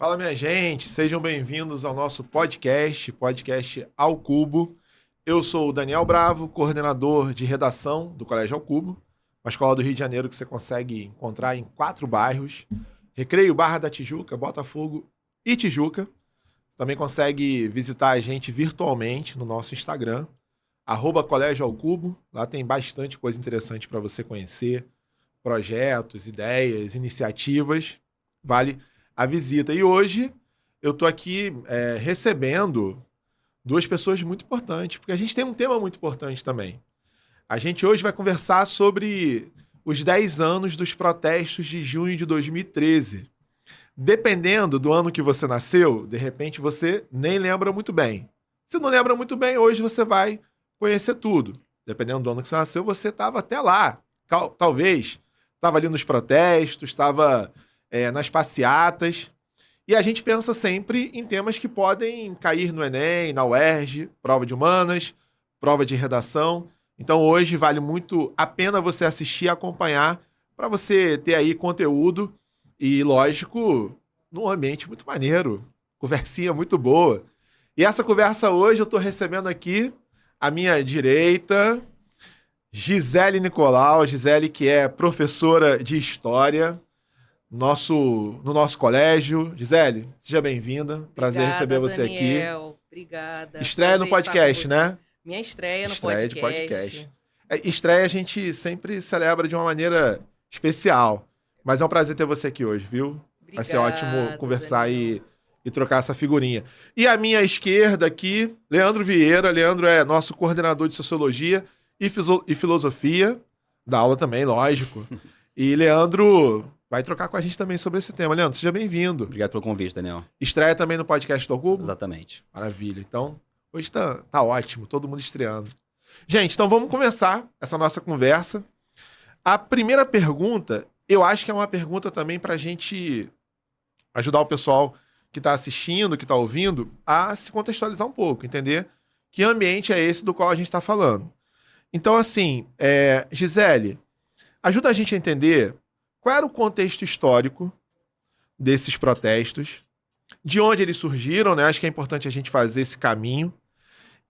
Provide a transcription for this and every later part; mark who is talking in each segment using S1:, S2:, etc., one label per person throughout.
S1: Fala, minha gente, sejam bem-vindos ao nosso podcast Ao Cubo. Eu sou o Daniel Bravo, coordenador de redação do Colégio Ao Cubo, uma escola do Rio de Janeiro que você consegue encontrar em 4 bairros: Recreio, Barra da Tijuca, Botafogo e Tijuca. Você também consegue visitar a gente virtualmente no nosso Instagram, @Colégio Ao Cubo. Lá tem bastante coisa interessante para você conhecer, projetos, ideias, iniciativas. Vale a visita. E hoje eu tô aqui recebendo 2 pessoas muito importantes, porque a gente tem um tema muito importante também. A gente hoje vai conversar sobre os 10 anos dos protestos de junho de 2013. Dependendo do ano que você nasceu, de repente você nem lembra muito bem. Se não lembra muito bem, hoje você vai conhecer tudo. Dependendo do ano que você nasceu, você estava até lá. Talvez estava ali nos protestos, estava nas passeatas. E a gente pensa sempre em temas que podem cair no Enem, na UERJ, prova de humanas, prova de redação. Então hoje vale muito a pena você assistir e acompanhar para você ter aí conteúdo e, lógico, num ambiente muito maneiro, conversinha muito boa. E essa conversa hoje eu estou recebendo aqui à minha direita Gisele Nicolau, Gisele que é professora de História no nosso colégio. Gisele, seja bem-vinda. Prazer receber você
S2: Daniel.
S1: aqui.
S2: Obrigada.
S1: Estreia no podcast, né?
S2: Minha estreia no
S1: Estreia
S2: podcast.
S1: de podcast. Estreia a gente sempre celebra de uma maneira especial. Mas é um prazer ter você aqui hoje, viu? Vai ser ótimo conversar e trocar essa figurinha. E à minha esquerda aqui, Leandro Vieira. Leandro é nosso coordenador de Sociologia e Filosofia. Da aula também, lógico. E Leandro vai trocar com a gente também sobre esse tema. Leandro, seja bem-vindo.
S3: Obrigado pelo convite, Daniel.
S1: Estreia também no podcast do Cubo?
S3: Exatamente.
S1: Maravilha. Então, hoje tá ótimo, todo mundo estreando. Gente, então vamos começar essa nossa conversa. A primeira pergunta, eu acho que é uma pergunta também para a gente ajudar o pessoal que está assistindo, que está ouvindo, a se contextualizar um pouco, entender que ambiente é esse do qual a gente está falando. Então, assim, Gisele, ajuda a gente a entender qual era o contexto histórico desses protestos, de onde eles surgiram, né? Acho que é importante a gente fazer esse caminho.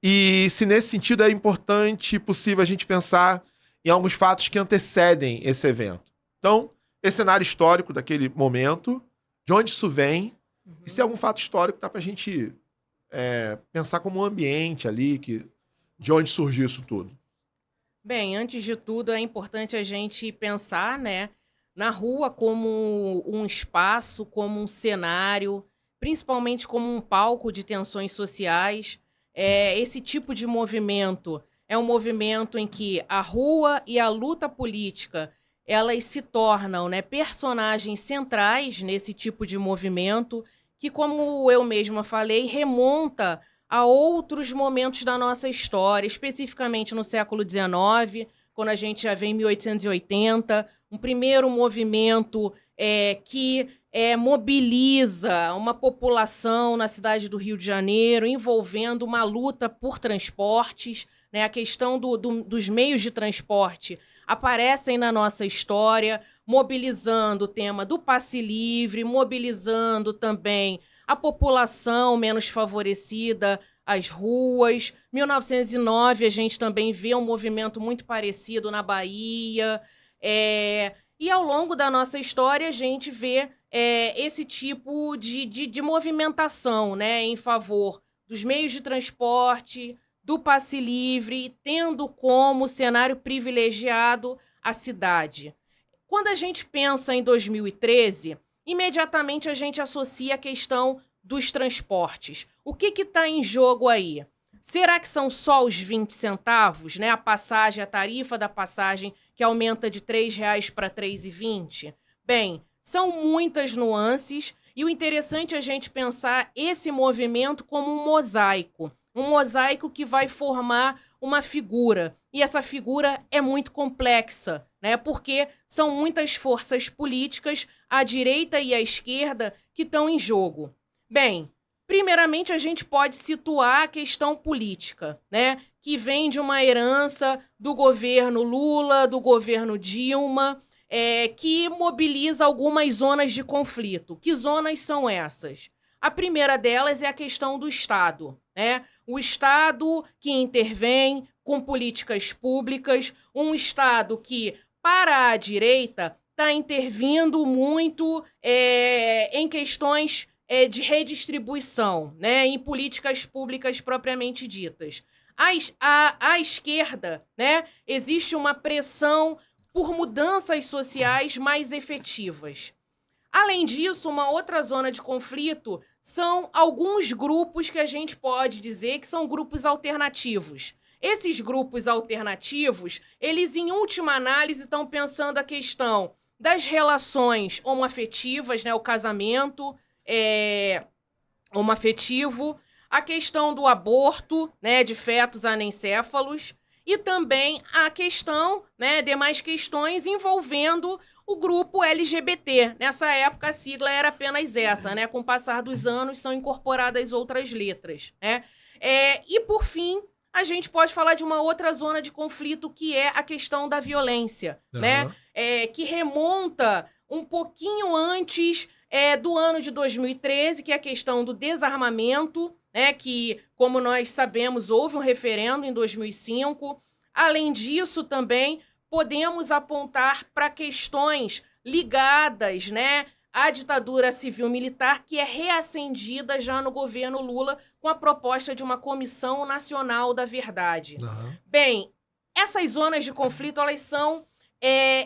S1: E se nesse sentido é importante e possível a gente pensar em alguns fatos que antecedem esse evento. Então, esse cenário histórico daquele momento, de onde isso vem, e se tem algum fato histórico que dá pra gente pensar como um ambiente ali, de onde surgiu isso tudo.
S2: Bem, antes de tudo, é importante a gente pensar, né, na rua como um espaço, como um cenário, principalmente como um palco de tensões sociais. Esse tipo de movimento é um movimento em que a rua e a luta política, elas se tornam, né, personagens centrais nesse tipo de movimento, que, como eu mesma falei, remonta a outros momentos da nossa história, especificamente no século XIX, quando a gente já vem em 1880, um primeiro movimento que mobiliza uma população na cidade do Rio de Janeiro, envolvendo uma luta por transportes, né? A questão dos meios de transporte aparecem na nossa história, mobilizando o tema do passe livre, mobilizando também a população menos favorecida, as ruas. 1909, a gente também vê um movimento muito parecido na Bahia. E ao longo da nossa história, a gente vê esse tipo de movimentação, né, em favor dos meios de transporte, do passe livre, tendo como cenário privilegiado a cidade. Quando a gente pensa em 2013, imediatamente a gente associa a questão dos transportes. O que está em jogo aí? Será que são só os 20 centavos, né? A tarifa da passagem que aumenta de R$ 3 para R$ 3,20? Bem, são muitas nuances e o interessante é a gente pensar esse movimento como um mosaico que vai formar uma figura. E essa figura é muito complexa, né? Porque são muitas forças políticas, à direita e à esquerda, que estão em jogo. Bem, primeiramente a gente pode situar a questão política, né? Que vem de uma herança do governo Lula, do governo Dilma, que mobiliza algumas zonas de conflito. Que zonas são essas? A primeira delas é a questão do Estado, né? O Estado que intervém com políticas públicas, um Estado que, para a direita, está intervindo muito em questões de redistribuição, né? Em políticas públicas propriamente ditas. À esquerda, né, existe uma pressão por mudanças sociais mais efetivas. Além disso, uma outra zona de conflito são alguns grupos que a gente pode dizer que são grupos alternativos. Esses grupos alternativos, eles, em última análise, estão pensando a questão das relações homoafetivas, né, o casamento homoafetivo, a questão do aborto, né, de fetos anencéfalos, e também a questão, né, demais questões envolvendo o grupo LGBT. Nessa época, a sigla era apenas essa, né? Com o passar dos anos, são incorporadas outras letras, né? E, por fim, a gente pode falar de uma outra zona de conflito, que é a questão da violência, né? Que remonta um pouquinho antes do ano de 2013, que é a questão do desarmamento, né? Que, como nós sabemos, houve um referendo em 2005. Além disso, também podemos apontar para questões ligadas, né, à ditadura civil-militar, que é reacendida já no governo Lula com a proposta de uma Comissão Nacional da Verdade. Bem, essas zonas de conflito, elas são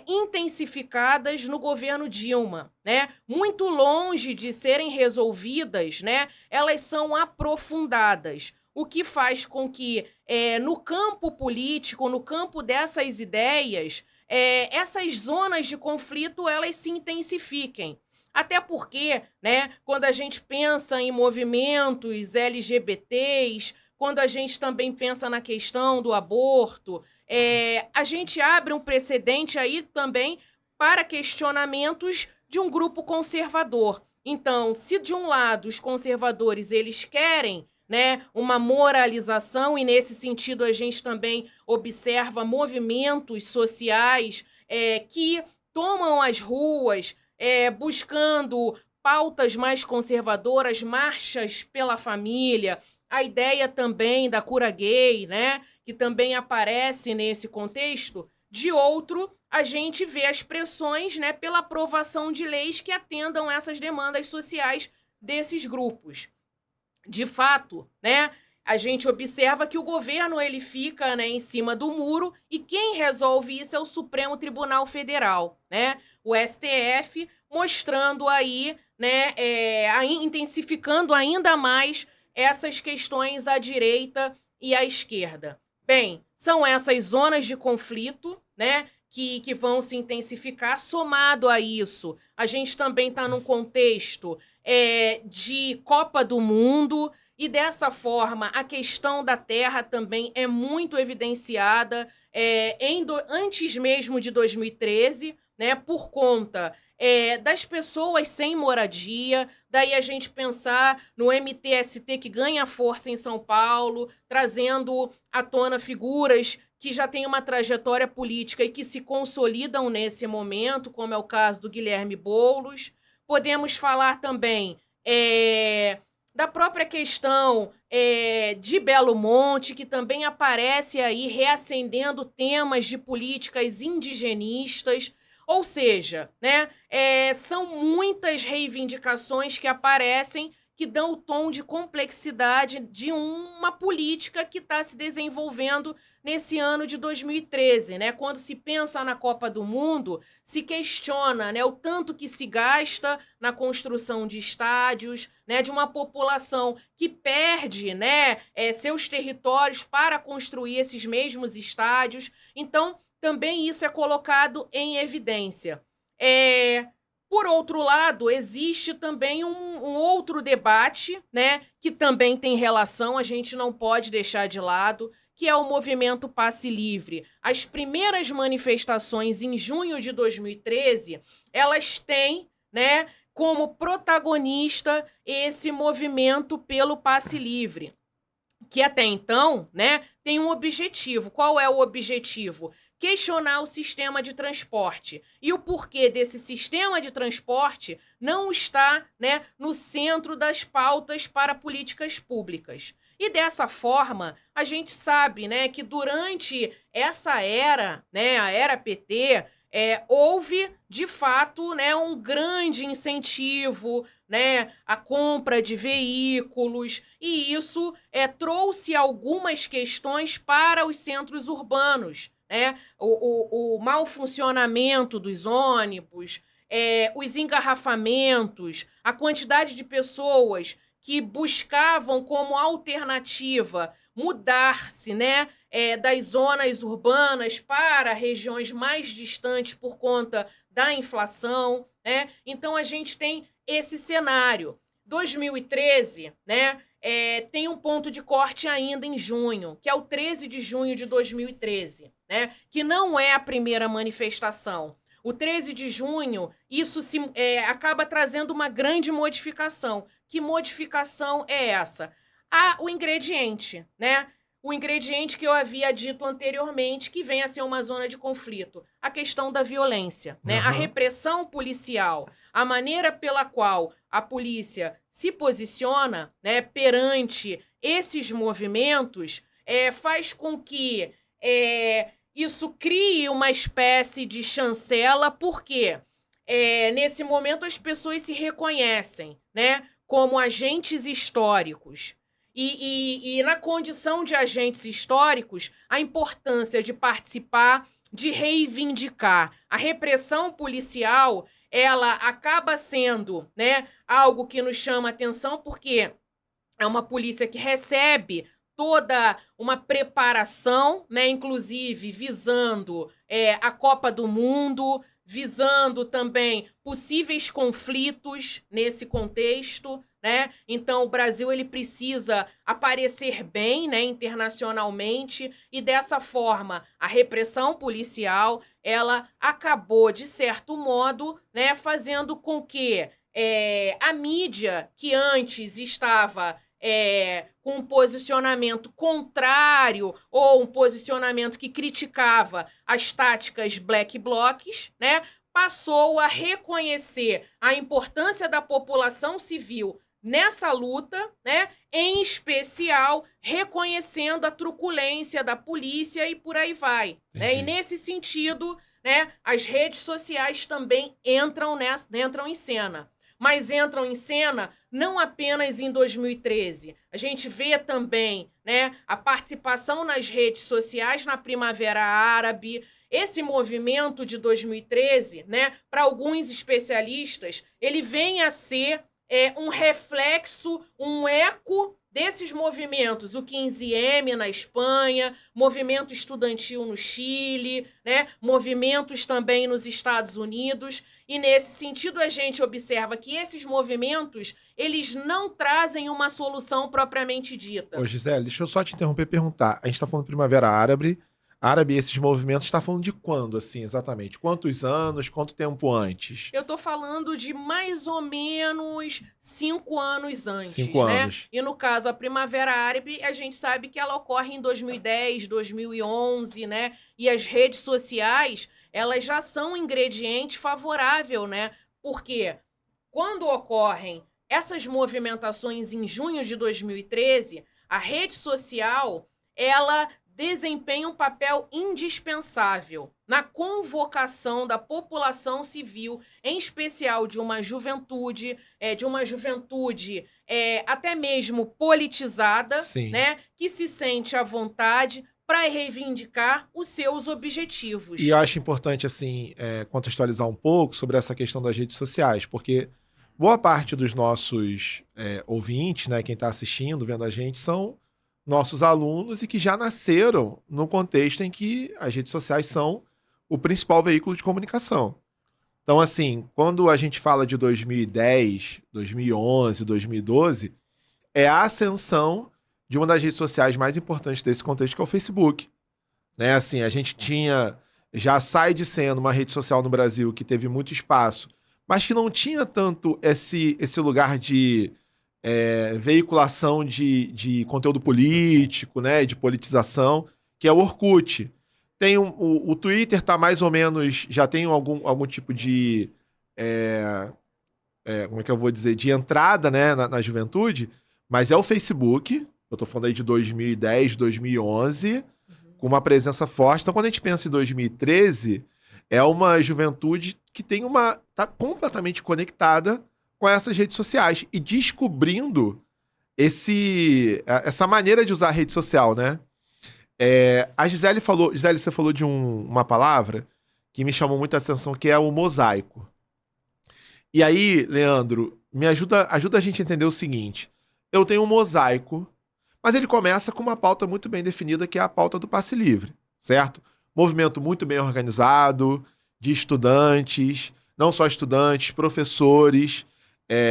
S2: intensificadas no governo Dilma, né? Muito longe de serem resolvidas, né? Elas são aprofundadas, o que faz com que, no campo político, no campo dessas ideias, essas zonas de conflito, elas se intensifiquem. Até porque, né, quando a gente pensa em movimentos LGBTs, quando a gente também pensa na questão do aborto, a gente abre um precedente aí também para questionamentos de um grupo conservador. Então, se de um lado os conservadores eles querem, né, uma moralização, e nesse sentido a gente também observa movimentos sociais que tomam as ruas buscando pautas mais conservadoras, marchas pela família, a ideia também da cura gay, né, que também aparece nesse contexto. De outro, a gente vê as pressões, né, pela aprovação de leis que atendam essas demandas sociais desses grupos. De fato, né, a gente observa que o governo ele fica, né, em cima do muro, e quem resolve isso é o Supremo Tribunal Federal, né, o STF, mostrando aí, né, intensificando ainda mais essas questões à direita e à esquerda. Bem, são essas zonas de conflito, né, que vão se intensificar. Somado a isso, a gente também está num contexto de Copa do Mundo, e dessa forma a questão da terra também é muito evidenciada antes mesmo de 2013, né, por conta das pessoas sem moradia. Daí a gente pensar no MTST, que ganha força em São Paulo, trazendo à tona figuras que já têm uma trajetória política e que se consolidam nesse momento, como é o caso do Guilherme Boulos. Podemos falar também da própria questão de Belo Monte, que também aparece aí reacendendo temas de políticas indigenistas. Ou seja, né, são muitas reivindicações que aparecem, que dão o tom de complexidade de uma política que está se desenvolvendo nesse ano de 2013. Né? Quando se pensa na Copa do Mundo, se questiona, né, o tanto que se gasta na construção de estádios, né, de uma população que perde, né, seus territórios para construir esses mesmos estádios. Então, também isso é colocado em evidência. Por outro lado, existe também um outro debate, né, que também tem relação, a gente não pode deixar de lado, que é o movimento Passe Livre. As primeiras manifestações em junho de 2013, elas têm, né, como protagonista esse movimento pelo Passe Livre, que até então, né, tem um objetivo. Qual é o objetivo? questionar o sistema de transporte e o porquê desse sistema de transporte não está, né, no centro das pautas para políticas públicas. E dessa forma, a gente sabe, né, que durante essa era, né, a era PT, houve, de fato, né, um grande incentivo, né, à compra de veículos, e isso trouxe algumas questões para os centros urbanos, né? O mau funcionamento dos ônibus, os engarrafamentos, a quantidade de pessoas que buscavam como alternativa mudar-se, né, das zonas urbanas para regiões mais distantes por conta da inflação, né? Então a gente tem esse cenário. 2013, né, tem um ponto de corte ainda em junho, que é o 13 de junho de 2013, né, que não é a primeira manifestação. O 13 de junho, isso acaba trazendo uma grande modificação. Que modificação é essa? O ingrediente, né? O ingrediente que eu havia dito anteriormente, que vem a ser uma zona de conflito. A questão da violência, né? A repressão policial, a maneira pela qual a polícia se posiciona, né, perante esses movimentos, faz com que isso crie uma espécie de chancela, porque nesse momento as pessoas se reconhecem, né, como agentes históricos. E na condição de agentes históricos, a importância de participar, de reivindicar. A repressão policial, ela acaba sendo, né, algo que nos chama atenção, porque é uma polícia que recebe toda uma preparação, né, inclusive visando a Copa do Mundo, visando também possíveis conflitos nesse contexto, né? Então o Brasil ele precisa aparecer bem, né, internacionalmente, e dessa forma a repressão policial ela acabou de certo modo, né, fazendo com que a mídia que antes estava com um posicionamento contrário ou um posicionamento que criticava as táticas black blocs, né, passou a reconhecer a importância da população civil nessa luta, né, em especial reconhecendo a truculência da polícia e por aí vai, né? E nesse sentido, né, as redes sociais também entram em cena. Mas entram em cena não apenas em 2013. A gente vê também, né, a participação nas redes sociais na Primavera Árabe. Esse movimento de 2013, né, para alguns especialistas, ele vem a ser um reflexo, um eco desses movimentos, o 15M na Espanha, movimento estudantil no Chile, né, movimentos também nos Estados Unidos. E nesse sentido a gente observa que esses movimentos, eles não trazem uma solução propriamente dita.
S1: Ô, Gisele, deixa eu só te interromper e perguntar. A gente está falando de Primavera Árabe, esses movimentos, está falando de quando, assim, exatamente? Quantos anos, quanto tempo antes?
S2: Eu tô falando de mais ou menos 5 anos antes,
S1: 5 anos.
S2: Né? E no caso, a Primavera Árabe, a gente sabe que ela ocorre em 2010, 2011, né? E as redes sociais, elas já são um ingrediente favorável, né? Porque quando ocorrem essas movimentações em junho de 2013, a rede social, ela desempenha um papel indispensável na convocação da população civil, em especial de uma juventude, até mesmo politizada, né, que se sente à vontade para reivindicar os seus objetivos.
S1: E eu acho importante, assim, contextualizar um pouco sobre essa questão das redes sociais, porque boa parte dos nossos ouvintes, né, quem está assistindo, vendo a gente, são nossos alunos e que já nasceram no contexto em que as redes sociais são o principal veículo de comunicação. Então, assim, quando a gente fala de 2010, 2011, 2012, é a ascensão de uma das redes sociais mais importantes desse contexto, que é o Facebook. Né? Assim, a gente já sai de sendo uma rede social no Brasil que teve muito espaço, mas que não tinha tanto esse lugar de veiculação de conteúdo político, né, de politização, que é o Orkut. Tem o Twitter tá mais ou menos, já tem algum tipo de, como é que eu vou dizer, de entrada, né, na juventude, mas é o Facebook, eu tô falando aí de 2010, 2011, com uma presença forte. Então, quando a gente pensa em 2013, é uma juventude que tá completamente conectada com essas redes sociais e descobrindo essa maneira de usar a rede social, né? A Gisele falou, Gisele, você falou de uma palavra que me chamou muita atenção, que é o mosaico. E aí, Leandro, ajuda a gente a entender o seguinte: eu tenho um mosaico, mas ele começa com uma pauta muito bem definida, que é a pauta do passe livre, certo? Movimento muito bem organizado, de estudantes, não só estudantes, professores.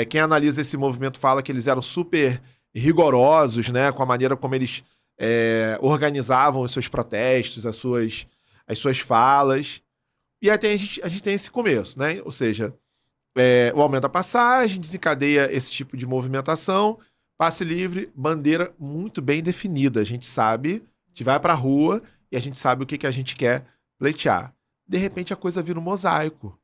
S1: Quem analisa esse movimento fala que eles eram super rigorosos, né, com a maneira como eles organizavam os seus protestos, as suas falas. E até a gente tem esse começo, né? Ou seja, o aumento da passagem desencadeia esse tipo de movimentação, passe livre, bandeira muito bem definida. A gente sabe, a gente vai pra rua e a gente sabe o que a gente quer pleitear. De repente a coisa vira um mosaico,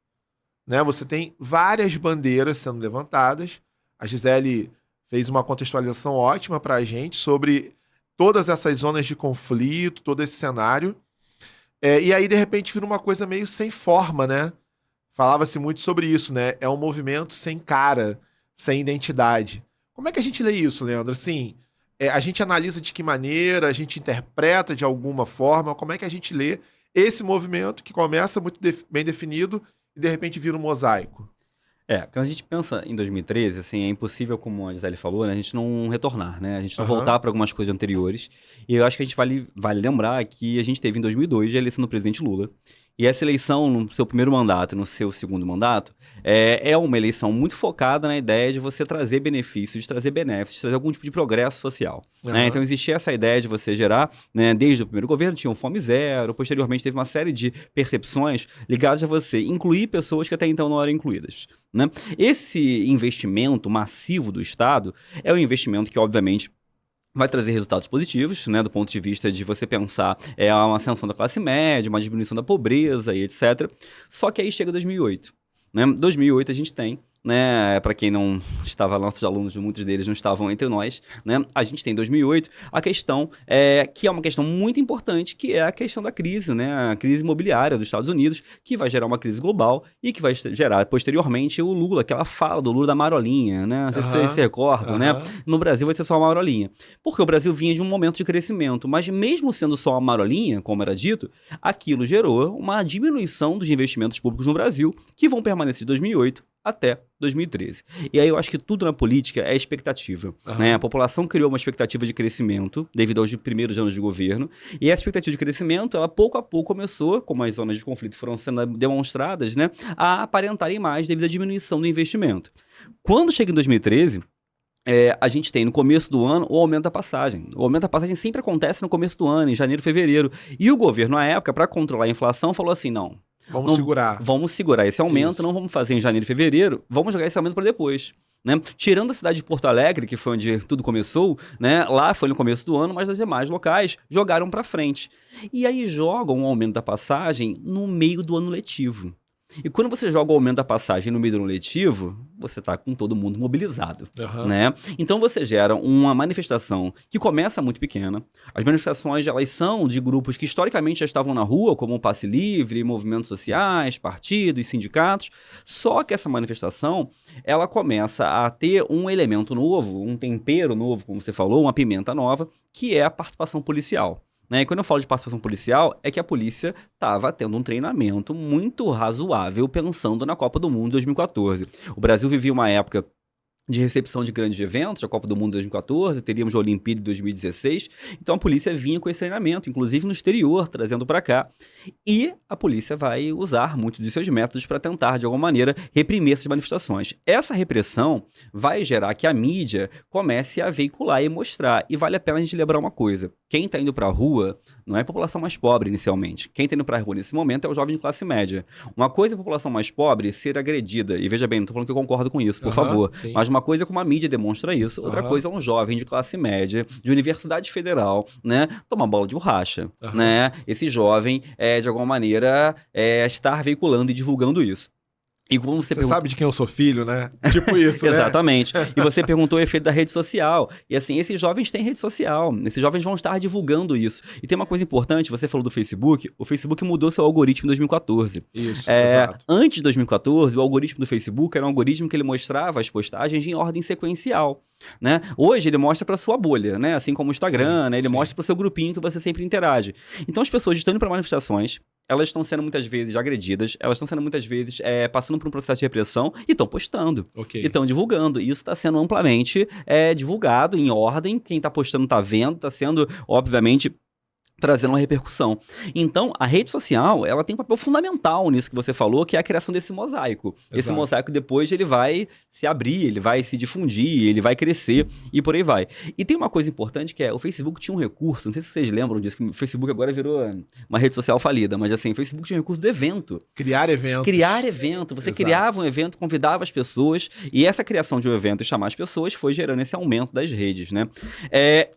S1: né? Você tem várias bandeiras sendo levantadas. A Gisele fez uma contextualização ótima pra gente sobre todas essas zonas de conflito, todo esse cenário. E aí, de repente, vira uma coisa meio sem forma, né? Falava-se muito sobre isso, né? É um movimento sem cara, sem identidade. Como é que a gente lê isso, Leandro? Assim, a gente analisa de que maneira, a gente interpreta de alguma forma, como é que a gente lê esse movimento que começa muito bem definido e, de repente, vira um mosaico?
S3: Quando a gente pensa em 2013, assim, é impossível, como a Gisele falou, né, a gente não retornar, né? A gente não voltar para algumas coisas anteriores. E eu acho que a gente vale lembrar que a gente teve em 2002 a eleição do presidente Lula. E essa eleição, no seu primeiro mandato, no seu segundo mandato, é uma eleição muito focada na ideia de você trazer benefícios, de trazer benéficos, de trazer algum tipo de progresso social. Né? Então existia essa ideia de você gerar, né, desde o primeiro governo tinha um Fome Zero, posteriormente teve uma série de percepções ligadas a você incluir pessoas que até então não eram incluídas. Né? Esse investimento massivo do Estado é um investimento que, obviamente, vai trazer resultados positivos, né, do ponto de vista de você pensar uma ascensão da classe média, uma diminuição da pobreza e etc. Só que aí chega 2008. Né? 2008 a gente tem, né, para quem não estava lá, nossos alunos, muitos deles não estavam entre nós, né, a gente tem em 2008 a questão que é uma questão muito importante, que é a questão da crise, né, a crise imobiliária dos Estados Unidos, que vai gerar uma crise global e que vai gerar posteriormente o Lula, aquela fala do Lula da marolinha, né, não sei se vocês se recordam, né, no Brasil vai ser só uma marolinha, porque o Brasil vinha de um momento de crescimento, mas mesmo sendo só uma marolinha, como era dito, aquilo gerou uma diminuição dos investimentos públicos no Brasil, que vão permanecer de 2008 até 2013. E aí eu acho que tudo na política é expectativa. Né? A população criou uma expectativa de crescimento devido aos primeiros anos de governo, e a expectativa de crescimento, ela pouco a pouco começou, como as zonas de conflito foram sendo demonstradas, né, a aparentarem mais devido à diminuição do investimento. Quando chega em 2013, a gente tem no começo do ano o aumento da passagem. O aumento da passagem sempre acontece no começo do ano, em janeiro, fevereiro. E o governo, na época, para controlar a inflação, falou assim, Vamos segurar esse aumento, Isso. Não vamos fazer em janeiro e fevereiro, vamos jogar esse aumento para depois. Né? Tirando a cidade de Porto Alegre, que foi onde tudo começou, né? Lá foi no começo do ano, mas os demais locais jogaram para frente. E aí jogam o aumento da passagem no meio do ano letivo. E quando você joga o aumento da passagem no meio do ano letivo, você está com todo mundo mobilizado, né? Então você gera uma manifestação que começa muito pequena. As manifestações, elas são de grupos que historicamente já estavam na rua, como o Passe Livre, movimentos sociais, partidos, sindicatos. Só que essa manifestação, ela começa a ter um elemento novo, um tempero novo, como você falou, uma pimenta nova, que é a participação policial. Né? E quando eu falo de participação policial, é que a polícia estava tendo um treinamento muito razoável pensando na Copa do Mundo de 2014. O Brasil vivia uma época de recepção de grandes eventos, a Copa do Mundo de 2014, teríamos a Olimpíada de 2016, então a polícia vinha com esse treinamento, inclusive no exterior, trazendo para cá, e a polícia vai usar muitos de seus métodos para tentar, de alguma maneira, reprimir essas manifestações. Essa repressão vai gerar que a mídia comece a veicular e mostrar, e vale a pena a gente lembrar uma coisa, quem está indo para a rua não é a população mais pobre inicialmente, quem está indo para a rua nesse momento é o jovem de classe média. Uma coisa é a população mais pobre ser agredida, e veja bem, não estou falando que eu concordo com isso, por favor, sim. Mas uma uma coisa é como a mídia demonstra isso, outra coisa é um jovem de classe média, de universidade federal, né, tomar bola de borracha, né? Esse jovem, de alguma maneira, estar veiculando e divulgando isso. E como você
S1: sabe de quem eu sou filho, né? Tipo isso, né?
S3: Exatamente. E você perguntou o efeito da rede social. E assim, esses jovens têm rede social. Esses jovens vão estar divulgando isso. E tem uma coisa importante, você falou do Facebook. O Facebook mudou seu algoritmo em 2014.
S1: Isso, exato.
S3: Antes de 2014, o algoritmo do Facebook era um algoritmo que ele mostrava as postagens em ordem sequencial. Né? Hoje ele mostra para sua bolha, né? Assim como o Instagram, né? Ele mostra para o seu grupinho que você sempre interage. Então as pessoas estão indo para manifestações, elas estão sendo muitas vezes agredidas, elas estão sendo muitas vezes passando por um processo de repressão e estão postando, e estão divulgando. E isso está sendo amplamente divulgado em ordem, quem está postando está vendo, está sendo, obviamente, trazendo uma repercussão. Então, a rede social, ela tem um papel fundamental nisso que você falou, que é a criação desse mosaico. Exato. Esse mosaico, depois, ele vai se abrir, ele vai se difundir, ele vai crescer e por aí vai. E tem uma coisa importante que o Facebook tinha um recurso, não sei se vocês lembram disso, que o Facebook agora virou uma rede social falida, mas assim, o Facebook tinha um recurso do evento.
S1: Criar evento. Você criava um evento, convidava as pessoas, e essa criação de um evento e chamar as pessoas foi gerando esse aumento das redes, né?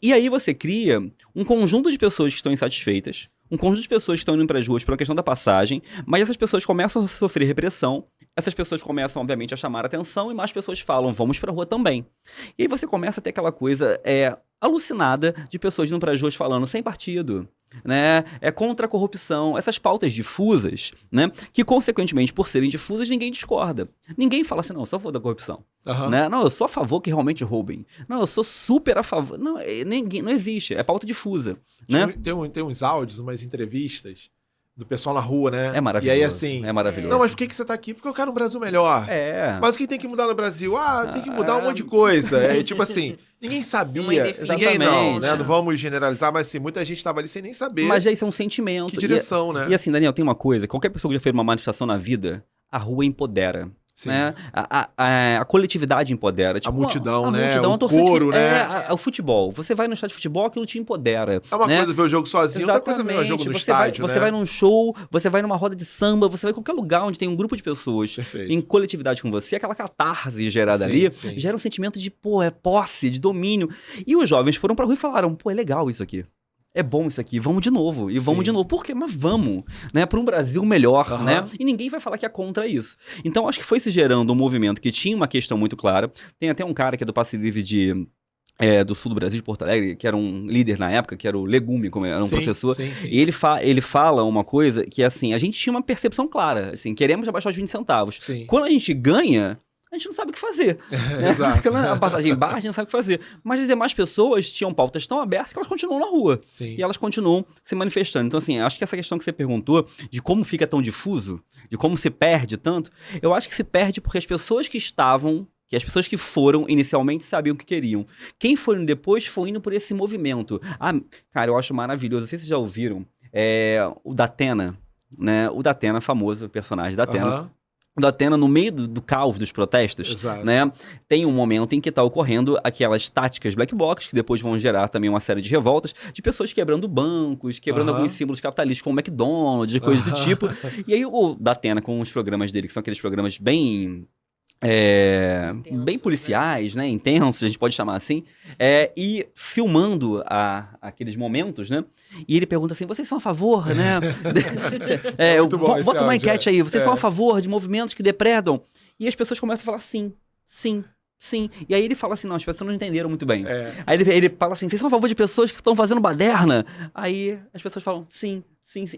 S3: E aí você cria um conjunto de pessoas que estão insatisfeitas, um conjunto de pessoas que estão indo para as ruas por uma questão da passagem, mas essas pessoas começam a sofrer repressão, essas pessoas começam, obviamente, a chamar a atenção e mais pessoas falam, vamos para a rua também. E aí você começa a ter aquela coisa alucinada de pessoas indo para as ruas falando sem partido, né? Contra a corrupção, essas pautas difusas, né? Que, consequentemente, por serem difusas, ninguém discorda. Ninguém fala assim, não, eu sou a favor da corrupção. Né? Não, eu sou a favor que realmente roubem. Não, eu sou super a favor. Não, ninguém, não existe, é pauta difusa. Né?
S1: Tem uns áudios, umas entrevistas do pessoal na rua, né?
S3: É maravilhoso.
S1: E aí, assim...
S3: É maravilhoso.
S1: Não, mas por que você tá aqui? Porque eu quero um Brasil melhor. Mas o que tem que mudar no Brasil? Tem que mudar um monte de coisa. Tipo assim, ninguém sabia. Ninguém não, né? Não vamos generalizar, mas assim, muita gente tava ali sem nem saber.
S3: Mas já isso é um sentimento.
S1: Que direção, né?
S3: E assim, Daniel, tem uma coisa. Qualquer pessoa que já fez uma manifestação na vida, a rua empodera. Né? A coletividade empodera. Tipo,
S1: a multidão, né?
S3: Multidão,
S1: o coro, né?
S3: O futebol. Você vai no estádio de futebol, aquilo te empodera.
S1: É uma coisa ver o jogo sozinho, outra coisa ver o jogo no estádio,
S3: Você vai num show, você vai numa roda de samba, você vai em qualquer lugar onde tem um grupo de pessoas em coletividade com você, aquela catarse gerada ali, gera um sentimento de, posse, de domínio. E os jovens foram pra rua e falaram, é legal isso aqui. É bom isso aqui, vamos de novo. E vamos de novo. Por quê? Mas vamos, né? Para um Brasil melhor, né? E ninguém vai falar que é contra isso. Então, acho que foi se gerando um movimento que tinha uma questão muito clara. Tem até um cara que é do Passe Livre do sul do Brasil, de Porto Alegre, que era um líder na época, que era o Legume, como era um professor. E ele fala uma coisa que, assim, a gente tinha uma percepção clara. Assim, queremos abaixar os 20 centavos. Quando a gente ganha... a gente não sabe o que fazer.
S1: Exato.
S3: A passagem baixa, a gente não sabe o que fazer. Mas as demais pessoas tinham pautas tão abertas que elas continuam na rua. E elas continuam se manifestando. Então, assim, acho que essa questão que você perguntou, de como fica tão difuso, de como se perde tanto, eu acho que se perde porque as pessoas que estavam, que as pessoas que foram inicialmente sabiam o que queriam. Quem foi depois foi indo por esse movimento. Cara, eu acho maravilhoso. Não sei se vocês já ouviram o Datena, né? O Datena, famoso personagem Datena. Da Atena, no meio do caos dos protestos, né, tem um momento em que está ocorrendo aquelas táticas black box, que depois vão gerar também uma série de revoltas, de pessoas quebrando bancos, quebrando alguns símbolos capitalistas, como o McDonald's, coisas do tipo. E aí o Datena, com os programas dele, que são aqueles programas bem policiais, né, intensos, a gente pode chamar assim, e filmando aqueles momentos, né, e ele pergunta assim, vocês são a favor, né, bota uma enquete aí, vocês são a favor de movimentos que depredam? E as pessoas começam a falar sim. E aí ele fala assim, não, as pessoas não entenderam muito bem. Aí ele fala assim, vocês são a favor de pessoas que estão fazendo baderna? Aí as pessoas falam, sim.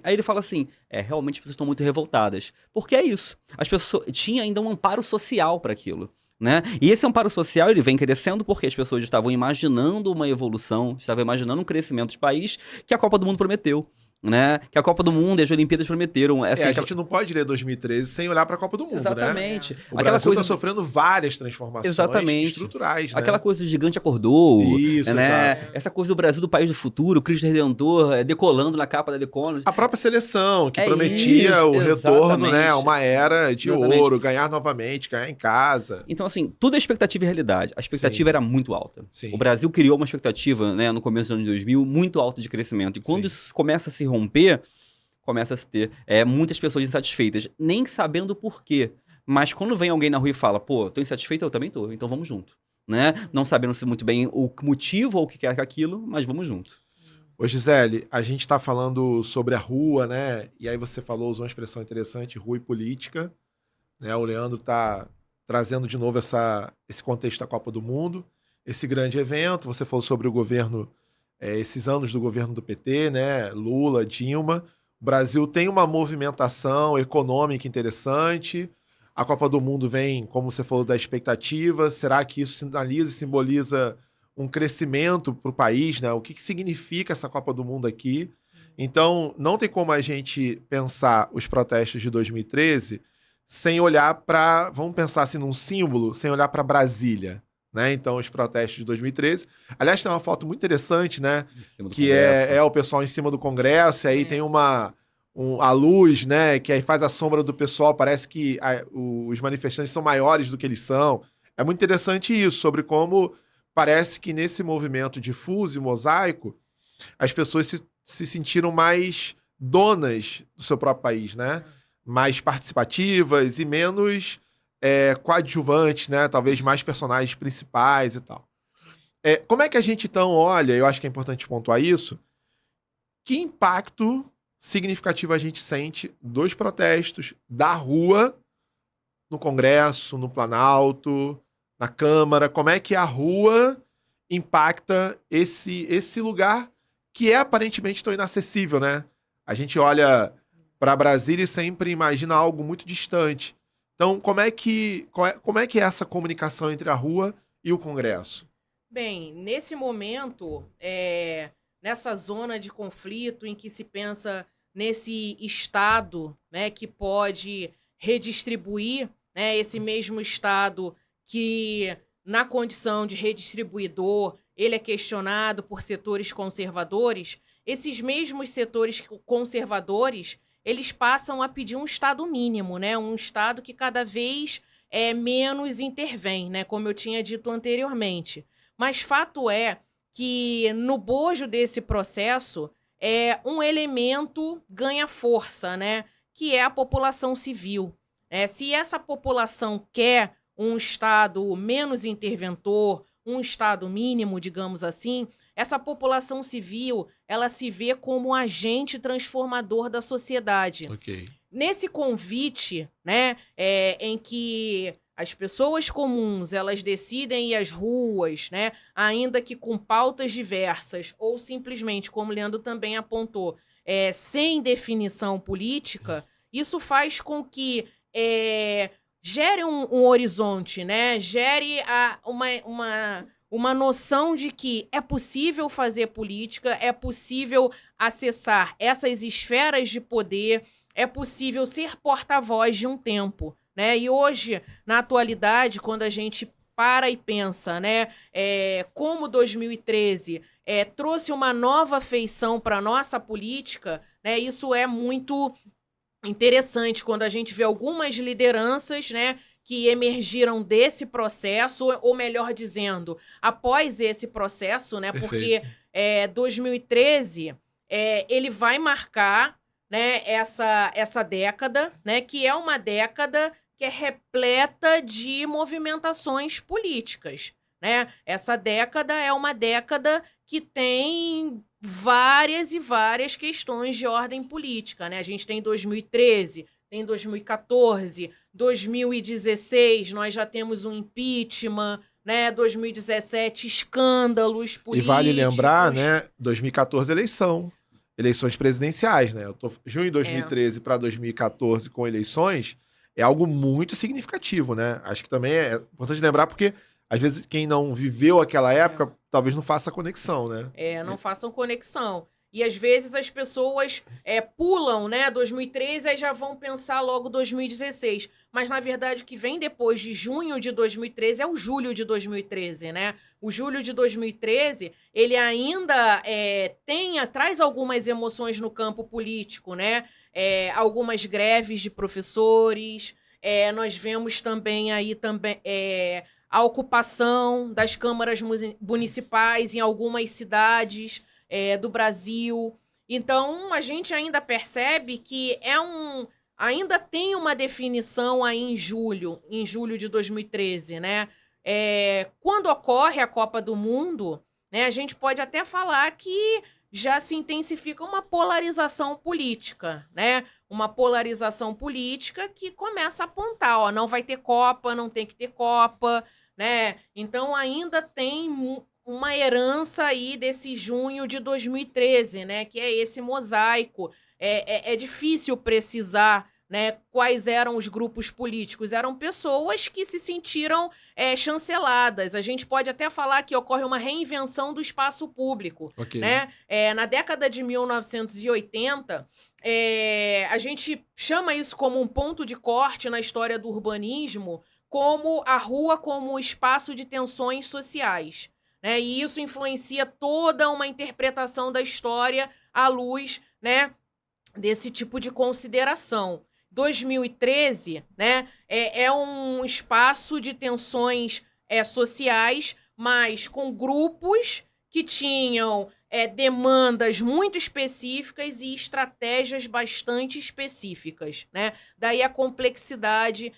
S3: Aí ele fala assim, realmente as pessoas estão muito revoltadas. Porque é isso. As pessoas tinha ainda um amparo social para aquilo, né? E esse amparo social, ele vem crescendo porque as pessoas estavam imaginando uma evolução, estavam imaginando um crescimento do país que a Copa do Mundo prometeu. Né? Que a Copa do Mundo e as Olimpíadas prometeram.
S1: A gente não pode ler 2013 sem olhar para a Copa do Mundo,
S3: Exatamente.
S1: Né? O Brasil está sofrendo várias transformações estruturais. Né?
S3: Aquela coisa do gigante acordou.
S1: Isso,
S3: né?
S1: Exato.
S3: Essa coisa do Brasil do país do futuro, o Cristo Redentor decolando na capa da The Economist.
S1: A própria seleção, que prometia o retorno, né? Uma era de ouro, ganhar novamente, ganhar em casa.
S3: Então, assim, tudo é expectativa e realidade. A expectativa era muito alta. O Brasil criou uma expectativa, né, no começo dos anos 2000, muito alta de crescimento. E quando isso começa a se romper, começa a se ter muitas pessoas insatisfeitas, nem sabendo por quê. Mas quando vem alguém na rua e fala, pô, tô insatisfeito, eu também tô, então vamos junto. Né? Não sabendo muito bem o motivo ou o que é aquilo, mas vamos junto.
S1: Ô, Gisele, a gente está falando sobre a rua, né? E aí você falou, usou uma expressão interessante, rua e política. Né? O Leandro está trazendo de novo esse contexto da Copa do Mundo, esse grande evento. Você falou sobre o governo, esses anos do governo do PT, né? Lula, Dilma. O Brasil tem uma movimentação econômica interessante. A Copa do Mundo vem, como você falou, da expectativa. Será que isso sinaliza e simboliza um crescimento para o país, né? O que significa essa Copa do Mundo aqui? Então, não tem como a gente pensar os protestos de 2013 sem olhar para, vamos pensar assim, num símbolo, sem olhar para Brasília, né? Então, os protestos de 2013. Aliás, tem uma foto muito interessante, né? Que é o pessoal em cima do Congresso, e aí tem a luz, né? Que aí faz a sombra do pessoal, parece que os manifestantes são maiores do que eles são. É muito interessante isso, sobre como parece que nesse movimento difuso e mosaico, as pessoas se sentiram mais donas do seu próprio país, né? Mais participativas e menos coadjuvantes, né? Talvez mais personagens principais e tal. Como é que a gente, então, olha, eu acho que é importante pontuar isso, que impacto significativo a gente sente dos protestos, da rua, no Congresso, no Planalto, na Câmara, como é que a rua impacta esse lugar que é aparentemente tão inacessível, né? A gente olha para Brasília e sempre imagina algo muito distante. Então, como é que é essa comunicação entre a rua e o Congresso?
S2: Bem, nesse momento, nessa zona de conflito em que se pensa nesse Estado, né, que pode redistribuir, né, esse mesmo Estado que, na condição de redistribuidor, ele é questionado por setores conservadores, esses mesmos setores conservadores, eles passam a pedir um Estado mínimo, né? Um Estado que cada vez menos intervém, né? Como eu tinha dito anteriormente. Mas fato é que no bojo desse processo, um elemento ganha força, né? Que é a população civil. Se essa população quer um Estado menos interventor, um Estado mínimo, digamos assim, essa população civil, ela se vê como um agente transformador da sociedade.
S1: Ok.
S2: Nesse convite, né, em que as pessoas comuns, elas decidem ir às ruas, né, ainda que com pautas diversas, ou simplesmente, como o Leandro também apontou, sem definição política, isso faz com que gere um horizonte, né? Gere uma noção de que é possível fazer política, é possível acessar essas esferas de poder, é possível ser porta-voz de um tempo, né? E hoje, na atualidade, quando a gente para e pensa, né? Como 2013 trouxe uma nova feição para a nossa política, né? Isso é muito interessante quando a gente vê algumas lideranças, né, que emergiram desse processo, ou melhor dizendo, após esse processo, né, porque 2013 ele vai marcar, né, essa década, né, que é uma década que é repleta de movimentações políticas, né? Essa década é uma década que tem várias e várias questões de ordem política, né? A gente tem 2013, tem 2014, 2016, nós já temos um impeachment, né? 2017, escândalos políticos.
S1: E vale lembrar, né? 2014, eleições presidenciais, né? Junho de 2013 para 2014 com eleições é algo muito significativo, né? Acho que também é importante lembrar porque às vezes quem não viveu aquela época talvez não faça conexão, né?
S2: Não façam conexão. E às vezes as pessoas pulam, né? 2013 e já vão pensar logo 2016. Mas na verdade o que vem depois de junho de 2013 é o julho de 2013, né? O julho de 2013, ele ainda traz algumas emoções no campo político, né? Algumas greves de professores. Nós vemos também a ocupação das câmaras municipais em algumas cidades do Brasil. Então, a gente ainda percebe que ainda tem uma definição aí em julho de 2013, né? Quando ocorre a Copa do Mundo, né, a gente pode até falar que já se intensifica uma polarização política, né? Uma polarização política que começa a apontar, ó, não vai ter Copa, não tem que ter Copa, né? Então ainda tem uma herança aí desse junho de 2013, né? Que é esse mosaico. É difícil precisar, né, quais eram os grupos políticos. Eram pessoas que se sentiram chanceladas. A gente pode até falar que ocorre uma reinvenção do espaço público.
S1: Ok.
S2: Né? Na década de 1980, a gente chama isso como um ponto de corte na história do urbanismo, como a rua como espaço de tensões sociais. Né? E isso influencia toda uma interpretação da história à luz, né, desse tipo de consideração. 2013, né, é um espaço de tensões sociais, mas com grupos que tinham demandas muito específicas e estratégias bastante específicas, né? Daí a complexidade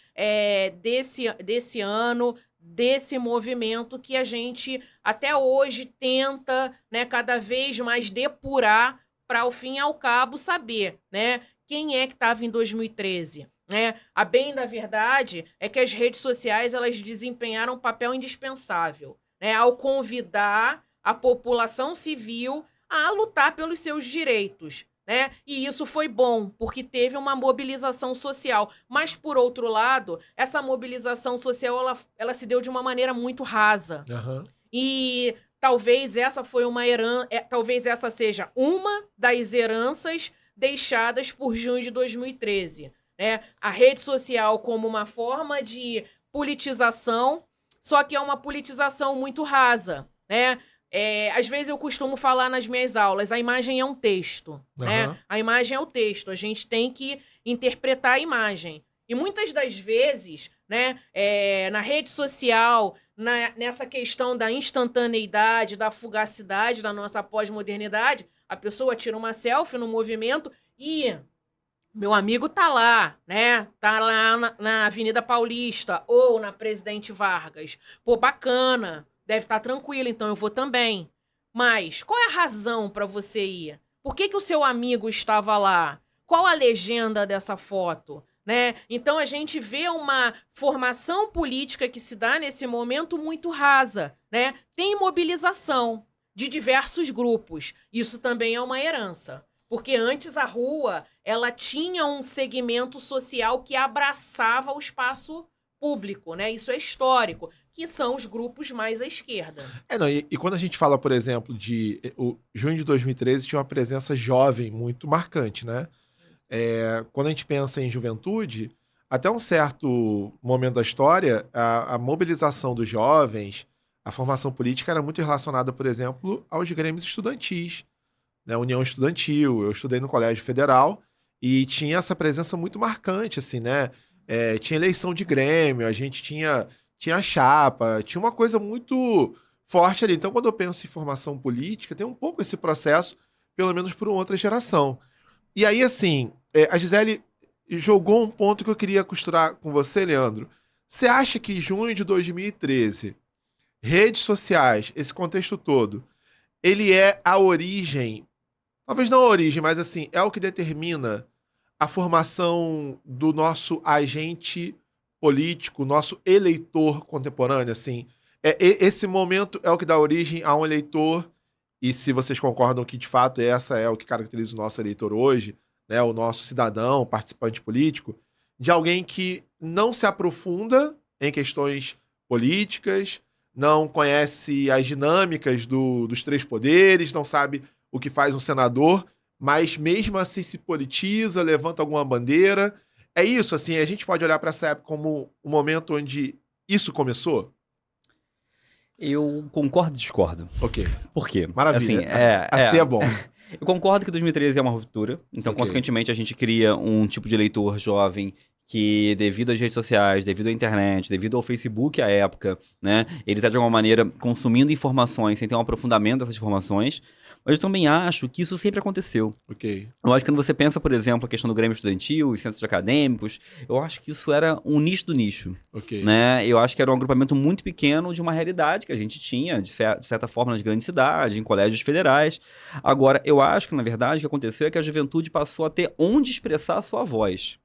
S2: desse ano, desse movimento que a gente até hoje tenta, né, cada vez mais depurar para, ao fim e ao cabo, saber, né, quem é que estava em 2013. Né? A bem da verdade é que as redes sociais elas desempenharam um papel indispensável, né, ao convidar a população civil a lutar pelos seus direitos. Né? E isso foi bom, porque teve uma mobilização social. Mas, por outro lado, essa mobilização social ela se deu de uma maneira muito rasa.
S1: Uhum.
S2: E talvez essa talvez essa seja uma das heranças deixadas por junho de 2013. Né? A rede social como uma forma de politização, só que é uma politização muito rasa. Né? Às vezes eu costumo falar nas minhas aulas, a imagem é um texto.
S1: Uhum.
S2: Né? A imagem é o texto, a gente tem que interpretar a imagem. E muitas das vezes, né, na rede social, nessa questão da instantaneidade, da fugacidade da nossa pós-modernidade, a pessoa tira uma selfie no movimento e meu amigo tá lá, né? Tá lá na Avenida Paulista ou na Presidente Vargas. Pô, bacana, deve estar tranquilo, então eu vou também. Mas qual é a razão para você ir? Por que o seu amigo estava lá? Qual a legenda dessa foto? Né? Então a gente vê uma formação política que se dá nesse momento muito rasa. Né? Tem mobilização de diversos grupos. Isso também é uma herança. Porque antes a rua ela tinha um segmento social que abraçava o espaço público. Né? Isso é histórico, que são os grupos mais à esquerda.
S1: E quando a gente fala, por exemplo, o junho de 2013 tinha uma presença jovem muito marcante, né? Quando a gente pensa em juventude, até um certo momento da história, a mobilização dos jovens, a formação política era muito relacionada, por exemplo, aos grêmios estudantis, né? União Estudantil. Eu estudei no Colégio Federal e tinha essa presença muito marcante, assim, né? Tinha eleição de grêmio, a gente tinha chapa, tinha uma coisa muito forte ali. Então, quando eu penso em formação política, tem um pouco esse processo, pelo menos por uma outra geração. E aí, assim, a Gisele jogou um ponto que eu queria costurar com você, Leandro. Você acha que junho de 2013, redes sociais, esse contexto todo, ele é a origem, talvez não a origem, mas assim, é o que determina a formação do nosso agente político, nosso eleitor contemporâneo, assim? Esse momento é o que dá origem a um eleitor. E se vocês concordam que, de fato, essa é o que caracteriza o nosso eleitor hoje, né, o nosso cidadão, participante político, de alguém que não se aprofunda em questões políticas, não conhece as dinâmicas dos três poderes, não sabe o que faz um senador, mas mesmo assim se politiza, levanta alguma bandeira. É isso, assim, a gente pode olhar para essa época como um momento onde isso começou?
S3: Eu concordo e discordo.
S1: Ok.
S3: Por quê?
S1: Maravilha.
S3: Assim,
S1: assim é bom.
S3: Eu concordo que 2013 é uma ruptura. Então,
S1: Ok.
S3: consequentemente, a gente cria um tipo de eleitor jovem que, devido às redes sociais, devido à internet, devido ao Facebook à época, né, ele está, de alguma maneira, consumindo informações sem ter um aprofundamento dessas informações. Mas eu também acho que isso sempre aconteceu.
S1: Ok.
S3: Eu acho que quando você pensa, por exemplo, a questão do Grêmio Estudantil, os centros acadêmicos, eu acho que isso era um nicho do nicho.
S1: Ok.
S3: Né? Eu acho que era um agrupamento muito pequeno de uma realidade que a gente tinha, de certa forma, nas grandes cidades, em colégios federais. Agora, eu acho que, na verdade, o que aconteceu é que a juventude passou a ter onde expressar a sua voz.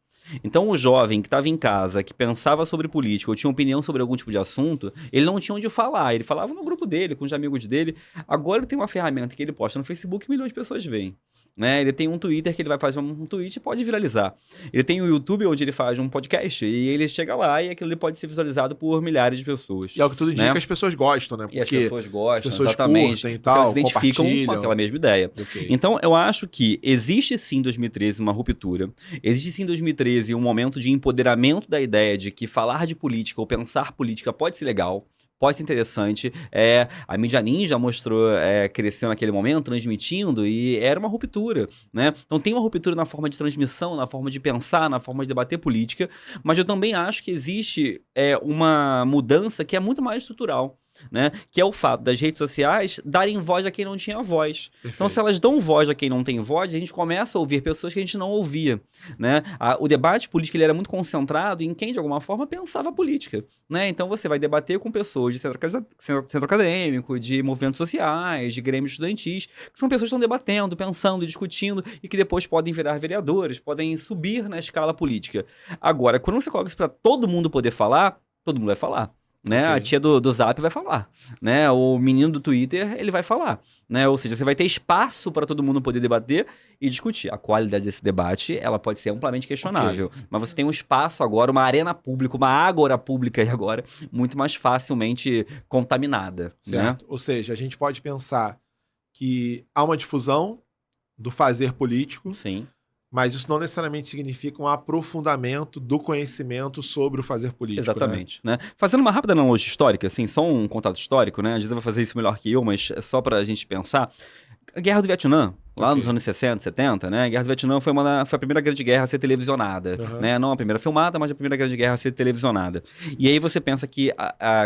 S3: Então, o jovem que estava em casa, que pensava sobre política ou tinha opinião sobre algum tipo de assunto, ele não tinha onde falar. Ele falava no grupo dele, com os amigos dele. Agora ele tem uma ferramenta que ele posta no Facebook e milhões de pessoas veem. Né? Ele tem um Twitter que ele vai fazer um tweet e pode viralizar. Ele tem o YouTube onde ele faz um podcast e ele chega lá e aquilo ali pode ser visualizado por milhares de pessoas.
S1: E é o que tudo indica
S3: né?
S1: que as pessoas gostam, né?
S3: E as pessoas gostam,
S1: as pessoas
S3: exatamente.
S1: curtem e
S3: porque elas
S1: tal,
S3: se identificam com
S1: compartilham.
S3: aquela mesma ideia.
S1: Ok.
S3: Então, eu acho que existe sim em 2013 uma ruptura. Existe sim em 2013 um momento de empoderamento da ideia de que falar de política ou pensar política pode ser legal. Pode ser interessante. A mídia ninja mostrou, cresceu naquele momento, transmitindo, e era uma ruptura, né? Então tem uma ruptura na forma de transmissão, na forma de pensar, na forma de debater política, mas eu também acho que existe uma mudança que é muito mais estrutural. Né? Que é o fato das redes sociais darem voz a quem não tinha voz.
S1: Perfeito.
S3: Então, se elas dão voz a quem não tem voz, a gente começa a ouvir pessoas que a gente não ouvia. Né? O debate político ele era muito concentrado em quem, de alguma forma, pensava política. Né? Então, você vai debater com pessoas de centro acadêmico, de movimentos sociais, de grêmios estudantis, que são pessoas que estão debatendo, pensando, discutindo, e que depois podem virar vereadores, podem subir na escala política. Agora, quando você coloca isso para todo mundo poder falar, todo mundo vai falar. Né?
S1: Ok.
S3: A tia do Zap vai falar, né? O menino do Twitter, ele vai falar, né? Ou seja, você vai ter espaço para todo mundo poder debater e discutir. A qualidade desse debate, ela pode ser amplamente questionável, mas você tem um espaço agora, uma arena pública, uma ágora pública aí agora, muito mais facilmente contaminada,
S1: Certo.
S3: né?
S1: Ou seja, a gente pode pensar que há uma difusão do fazer político,
S3: Sim.
S1: mas isso não necessariamente significa um aprofundamento do conhecimento sobre o fazer político.
S3: Exatamente, né? Fazendo uma rápida analogia histórica, assim, só um contato histórico, né? A Gisele vai fazer isso melhor que eu, mas é só pra gente pensar. A Guerra do Vietnã, lá nos anos 60, 70, né? A Guerra do Vietnã foi a primeira grande guerra a ser televisionada, né? Não a primeira filmada, mas a primeira grande guerra a ser televisionada. E aí você pensa que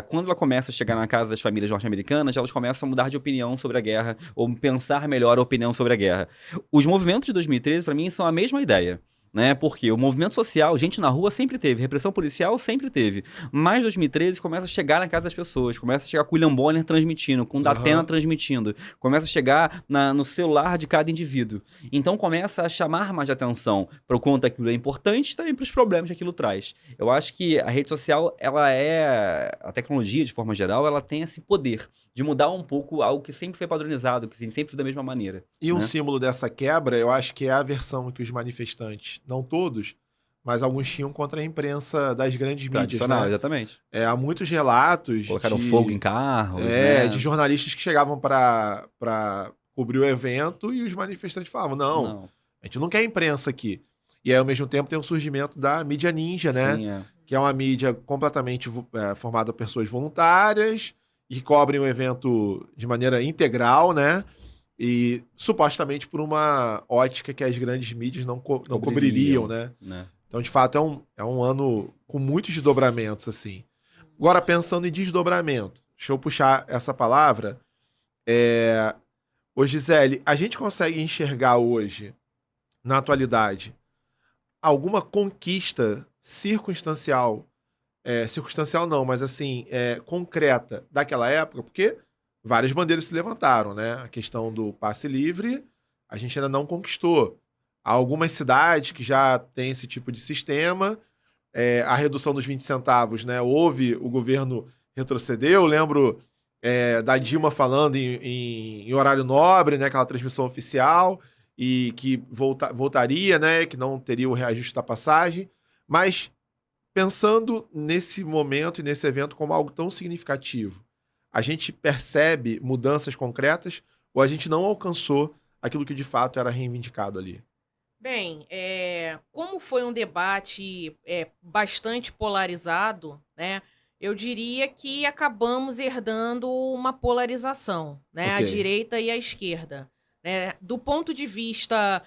S3: quando ela começa a chegar na casa das famílias norte-americanas, elas começam a mudar de opinião sobre a guerra, ou pensar melhor a opinião sobre a guerra. Os movimentos de 2013, para mim, são a mesma ideia. Né? Porque o movimento social, gente na rua sempre teve, repressão policial sempre teve. Mas 2013 começa a chegar na casa das pessoas, começa a chegar com o William Bonner transmitindo, com o Datena transmitindo, começa a chegar no celular de cada indivíduo. Então começa a chamar mais atenção para o quanto aquilo é importante e também para os problemas que aquilo traz. Eu acho que a rede social, a tecnologia de forma geral, ela tem esse poder de mudar um pouco algo que sempre foi padronizado, que sempre foi da mesma maneira.
S1: E um símbolo dessa quebra, eu acho que é a aversão que os manifestantes, não todos, mas alguns tinham contra a imprensa das grandes mídias, né?
S3: Exatamente.
S1: Há muitos relatos
S3: Colocaram fogo em carros,
S1: de jornalistas que chegavam para cobrir o evento e os manifestantes falavam, não, a gente não quer imprensa aqui. E aí, ao mesmo tempo, tem o surgimento da mídia ninja, né?
S3: Sim,
S1: que é uma mídia completamente formada por pessoas voluntárias e que cobrem o evento de maneira integral, né? E supostamente por uma ótica que as grandes mídias não cobririam, né? Então, de fato, é um ano com muitos desdobramentos, assim. Agora, pensando em desdobramento, deixa eu puxar essa palavra. Ô, Gisele, a gente consegue enxergar hoje, na atualidade, alguma conquista circunstancial, circunstancial não, mas assim, concreta daquela época? Porque várias bandeiras se levantaram, né? A questão do passe livre, a gente ainda não conquistou. Há algumas cidades que já têm esse tipo de sistema. A redução dos 20 centavos, né? O governo retrocedeu. Eu lembro da Dilma falando em horário nobre, né? Aquela transmissão oficial, e que voltaria, né? Que não teria o reajuste da passagem. Mas pensando nesse momento e nesse evento como algo tão significativo, a gente percebe mudanças concretas ou a gente não alcançou aquilo que de fato era reivindicado ali?
S2: Bem, como foi um debate bastante polarizado, né? Eu diria que acabamos herdando uma polarização, né?
S1: Ok.
S2: A direita e a esquerda, né? Do ponto de vista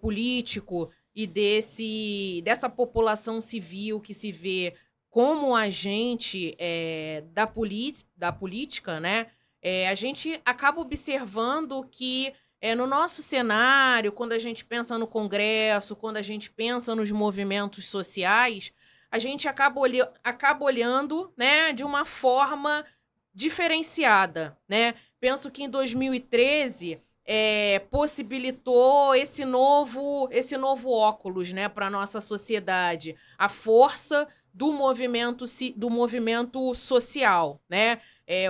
S2: político e dessa população civil que se vê como agente da política, né? A gente acaba observando que no nosso cenário, quando a gente pensa no Congresso, quando a gente pensa nos movimentos sociais, a gente acaba olhando, né, de uma forma diferenciada, né? Penso que em 2013 possibilitou esse novo óculos, né, para a nossa sociedade, a força do movimento social, né?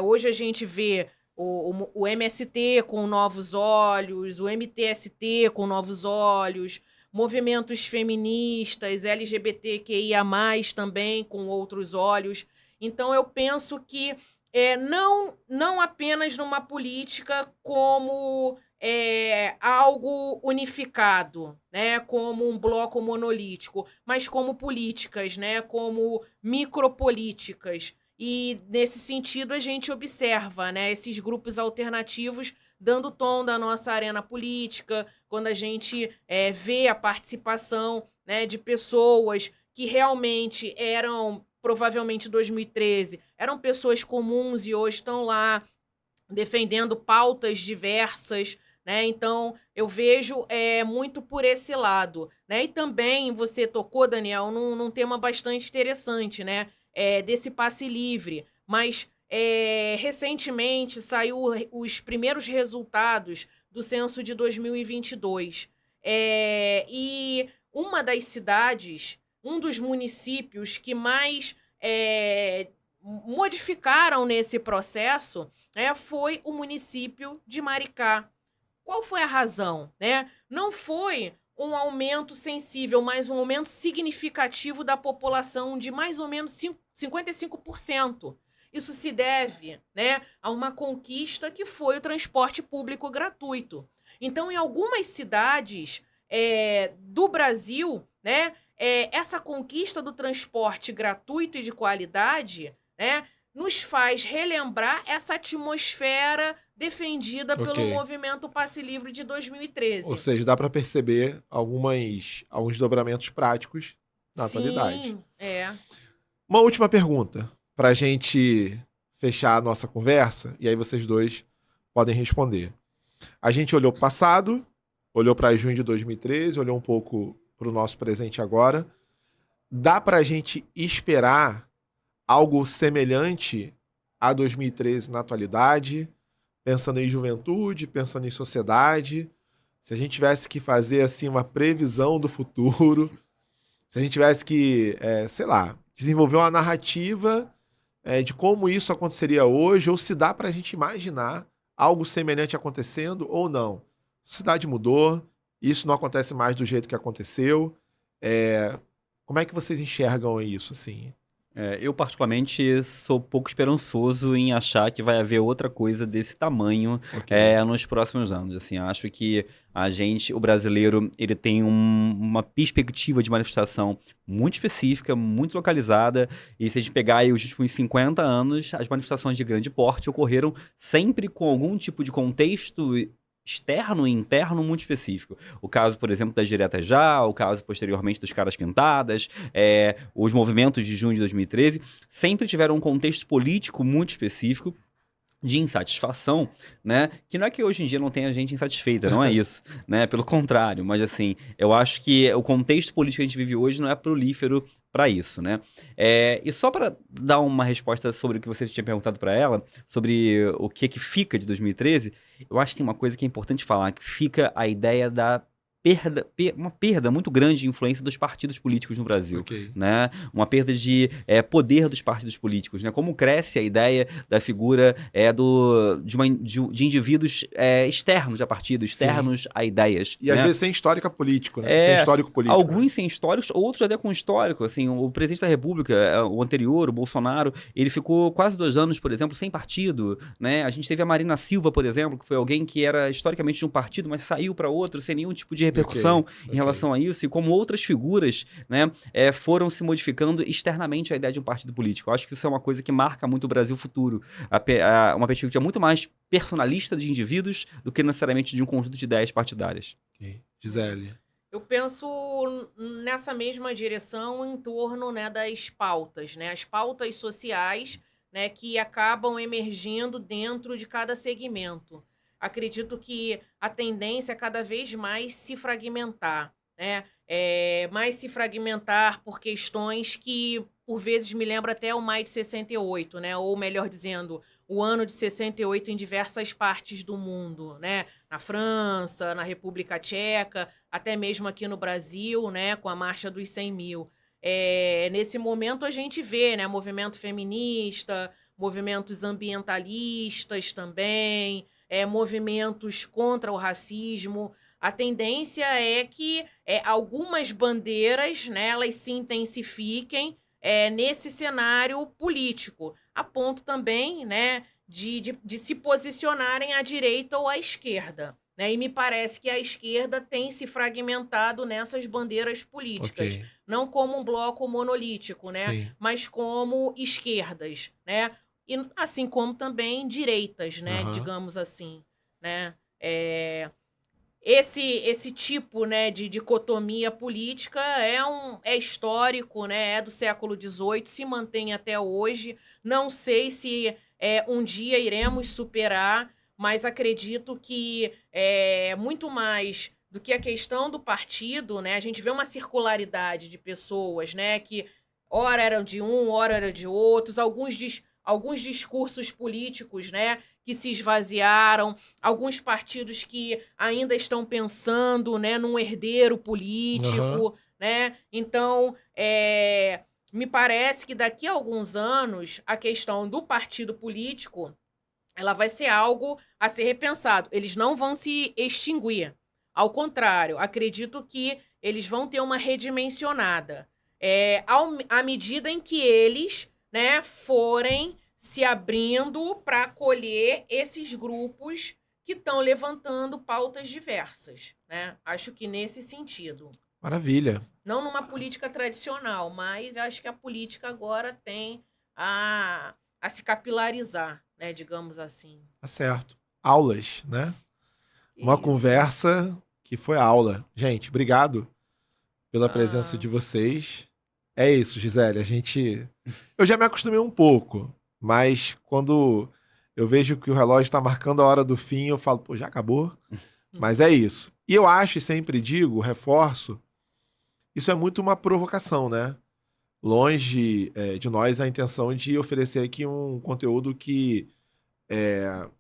S2: Hoje a gente vê o MST com novos olhos, o MTST com novos olhos, movimentos feministas, LGBTQIA+, também com outros olhos. Então, eu penso que não apenas numa política como algo unificado, né, como um bloco monolítico, mas como políticas, né, como micropolíticas. E, nesse sentido, a gente observa, né, esses grupos alternativos dando tom da nossa arena política, quando a gente vê a participação, né, de pessoas que realmente eram, provavelmente 2013, eram pessoas comuns e hoje estão lá defendendo pautas diversas, né? Então, eu vejo muito por esse lado, né? E também você tocou, Daniel, num tema bastante interessante, né? Desse passe livre. Mas, recentemente, saiu os primeiros resultados do censo de 2022. E uma das cidades, um dos municípios que mais modificaram nesse processo foi o município de Maricá. Qual foi a razão? Né? Não foi um aumento sensível, mas um aumento significativo da população de mais ou menos 55%. Isso se deve, né, a uma conquista que foi o transporte público gratuito. Então, em algumas cidades do Brasil, né, essa conquista do transporte gratuito e de qualidade, né, nos faz relembrar essa atmosfera defendida pelo movimento Passe Livre de 2013.
S1: Ou seja, dá para perceber alguns dobramentos práticos na atualidade.
S2: Sim,
S1: Uma última pergunta para a gente fechar a nossa conversa, e aí vocês dois podem responder. A gente olhou para o passado, olhou para junho de 2013, olhou um pouco para o nosso presente agora. Dá para a gente esperar algo semelhante a 2013 na atualidade, pensando em juventude, pensando em sociedade? Se a gente tivesse que fazer assim uma previsão do futuro, se a gente tivesse que, sei lá, desenvolver uma narrativa de como isso aconteceria hoje, ou se dá para a gente imaginar algo semelhante acontecendo ou não. A cidade mudou, isso não acontece mais do jeito que aconteceu. Como é que vocês enxergam isso, assim?
S3: Eu, particularmente, sou pouco esperançoso em achar que vai haver outra coisa desse tamanho nos próximos anos. Assim, acho que o brasileiro, ele tem uma perspectiva de manifestação muito específica, muito localizada, e se a gente pegar aí os últimos 50 anos, as manifestações de grande porte ocorreram sempre com algum tipo de contexto externo e interno muito específico. O caso, por exemplo, das Diretas Já, o caso posteriormente dos Caras Pintadas, os movimentos de junho de 2013, sempre tiveram um contexto político muito específico de insatisfação, né? Que não é que hoje em dia não tenha gente insatisfeita, não é isso, né? Pelo contrário, mas assim, eu acho que o contexto político que a gente vive hoje não é prolífero para isso, né? E só para dar uma resposta sobre o que você tinha perguntado para ela, sobre o que fica de 2013, eu acho que tem uma coisa que é importante falar, que fica a ideia da uma perda muito grande de influência dos partidos políticos no Brasil, né? Uma perda de poder dos partidos políticos, né? Como cresce a ideia da figura de indivíduos externos a partidos, externos a ideias.
S1: E às vezes sem histórica político, né? Sem histórico político.
S3: Alguns sem históricos, outros até com histórico. Assim, o presidente da República, o anterior, o Bolsonaro, ele ficou quase 2 anos, por exemplo, sem partido, né? A gente teve a Marina Silva, por exemplo, que foi alguém que era historicamente de um partido, mas saiu para outro sem nenhum tipo de repercussão em relação a isso, e como outras figuras, né, foram se modificando externamente a ideia de um partido político. Eu acho que isso é uma coisa que marca muito o Brasil futuro. Uma perspectiva muito mais personalista de indivíduos do que necessariamente de um conjunto de ideias partidárias.
S1: Gisele.
S2: Eu penso nessa mesma direção em torno, né, das pautas, né, as pautas sociais, né, que acabam emergindo dentro de cada segmento. acredito que a tendência é cada vez mais se fragmentar, né? Mais se fragmentar por questões que, por vezes, me lembra até o Maio de 68, né? Ou, melhor dizendo, o ano de 68 em diversas partes do mundo, né? Na França, na República Tcheca, até mesmo aqui no Brasil, né? Com a Marcha dos 100 mil. Nesse momento a gente vê, né? Movimento feminista, movimentos ambientalistas também, movimentos contra o racismo. A tendência é que algumas bandeiras, né, elas se intensifiquem nesse cenário político, a ponto também, né, de se posicionarem à direita ou à esquerda. Né? E me parece que a esquerda tem se fragmentado nessas bandeiras políticas,
S1: Ok.
S2: não como um bloco monolítico, né,
S1: Sim.
S2: mas como esquerdas, né? E assim como também direitas, né,
S1: Aham.
S2: digamos assim, né? Esse tipo, né, de dicotomia política é histórico, né, é do século XVIII, se mantém até hoje. Não sei se um dia iremos superar, mas acredito que muito mais do que a questão do partido, né, a gente vê uma circularidade de pessoas, né, que ora eram de um, ora eram de outros, alguns discursos políticos, né, que se esvaziaram, alguns partidos que ainda estão pensando, né, num herdeiro
S1: Aham.
S2: político, né? Então, me parece que daqui a alguns anos a questão do partido político ela vai ser algo a ser repensado. Eles não vão se extinguir. Ao contrário, acredito que eles vão ter uma redimensionada. À medida em que eles, né, forem se abrindo para acolher esses grupos que estão levantando pautas diversas. Né? Acho que nesse sentido.
S1: Maravilha.
S2: Não numa política tradicional, mas acho que a política agora tem a se capilarizar, né, digamos assim.
S1: Tá certo. Aulas, né? Uma
S2: Isso.
S1: conversa que foi aula. Gente, obrigado pela presença
S2: Ah,
S1: de vocês. É isso, Gisele. Eu já me acostumei um pouco, mas quando eu vejo que o relógio está marcando a hora do fim, eu falo, pô, já acabou? Mas é isso. E eu acho, e sempre digo, reforço, isso é muito uma provocação, né? Longe de nós a intenção de oferecer aqui um conteúdo que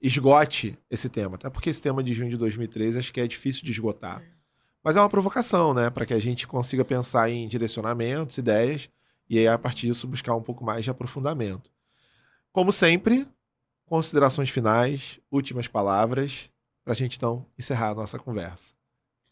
S1: esgote esse tema. Até porque esse tema de junho de 2013 acho que é difícil de esgotar. Mas é uma provocação, né? Para que a gente consiga pensar em direcionamentos, ideias, e aí, a partir disso, buscar um pouco mais de aprofundamento. Como sempre, considerações finais, últimas palavras, para a gente então encerrar a nossa conversa.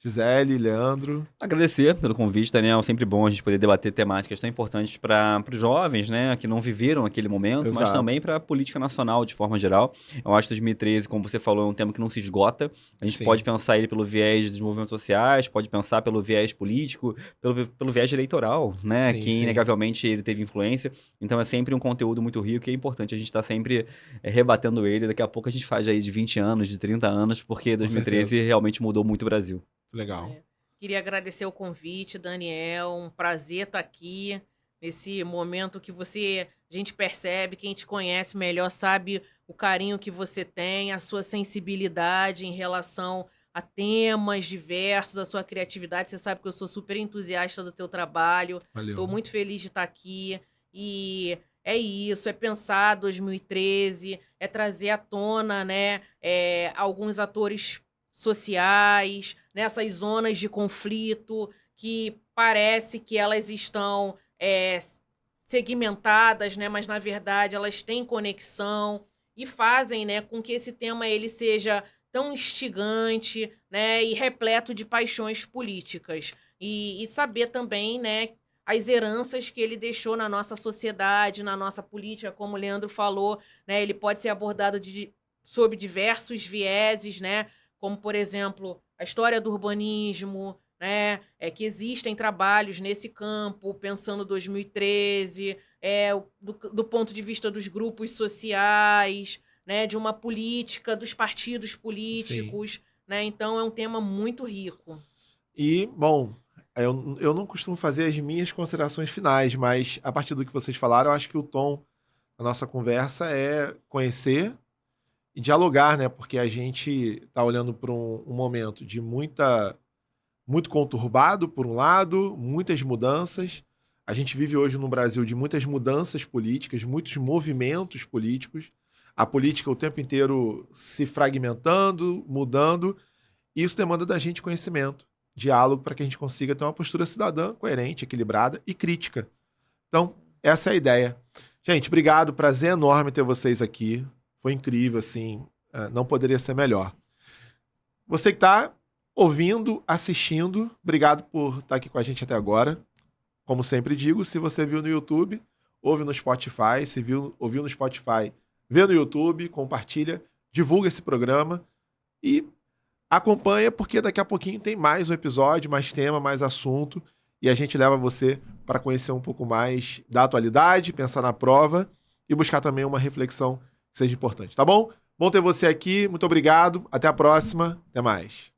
S1: Gisele, Leandro.
S3: Agradecer pelo convite, Daniel. Sempre bom a gente poder debater temáticas tão importantes para os jovens, né, que não viveram aquele momento, mas
S1: Exato.
S3: também para a política nacional de forma geral. Eu acho que 2013, como você falou, é um tema que não se esgota. A gente
S1: Sim.
S3: pode pensar ele pelo viés dos movimentos sociais, pode pensar pelo viés político, pelo viés eleitoral, né,
S1: Sim,
S3: que
S1: sim.
S3: inegavelmente ele teve influência. Então é sempre um conteúdo muito rico e é importante a gente estar sempre rebatendo ele. Daqui a pouco a gente faz aí de 20 anos, de 30 anos, porque 2013
S1: certeza.
S3: realmente mudou muito o Brasil.
S1: Legal.
S2: Queria agradecer o convite, Daniel. Um prazer estar aqui nesse momento que a gente percebe, quem te conhece melhor sabe o carinho que você tem, a sua sensibilidade em relação a temas diversos, a sua criatividade. Você sabe que eu sou super entusiasta do teu trabalho.
S1: Valeu.
S2: Estou muito feliz de estar aqui. E é isso, é pensar 2013, é trazer à tona, né, alguns atores sociais, nessas zonas de conflito que parece que elas estão segmentadas, né, mas na verdade elas têm conexão e fazem, né, com que esse tema ele seja tão instigante, né, e repleto de paixões políticas. E saber também, né, as heranças que ele deixou na nossa sociedade, na nossa política, como o Leandro falou, né, ele pode ser abordado sob diversos vieses, né, como, por exemplo, a história do urbanismo, né, que existem trabalhos nesse campo, pensando 2013, do ponto de vista dos grupos sociais, né, de uma política, dos partidos políticos, né, então é um tema muito rico.
S1: E, bom, eu não costumo fazer as minhas considerações finais, mas a partir do que vocês falaram, eu acho que o tom da nossa conversa é conhecer e dialogar, né? Porque a gente está olhando para um momento de muito conturbado, por um lado, muitas mudanças. A gente vive hoje no Brasil de muitas mudanças políticas, muitos movimentos políticos. A política o tempo inteiro se fragmentando, mudando. E isso demanda da gente conhecimento, diálogo, para que a gente consiga ter uma postura cidadã coerente, equilibrada e crítica. Então, essa é a ideia. Gente, obrigado. Prazer enorme ter vocês aqui. Foi incrível, assim. Não poderia ser melhor. Você que está ouvindo, assistindo, obrigado por estar aqui com a gente até agora. Como sempre digo, se você viu no YouTube, ouve no Spotify. Se ouviu no Spotify, vê no YouTube, compartilha, divulga esse programa e acompanha, porque daqui a pouquinho tem mais um episódio, mais tema, mais assunto, e a gente leva você para conhecer um pouco mais da atualidade, pensar na prova e buscar também uma reflexão que seja importante, tá bom? Bom ter você aqui, muito obrigado, até a próxima, até mais.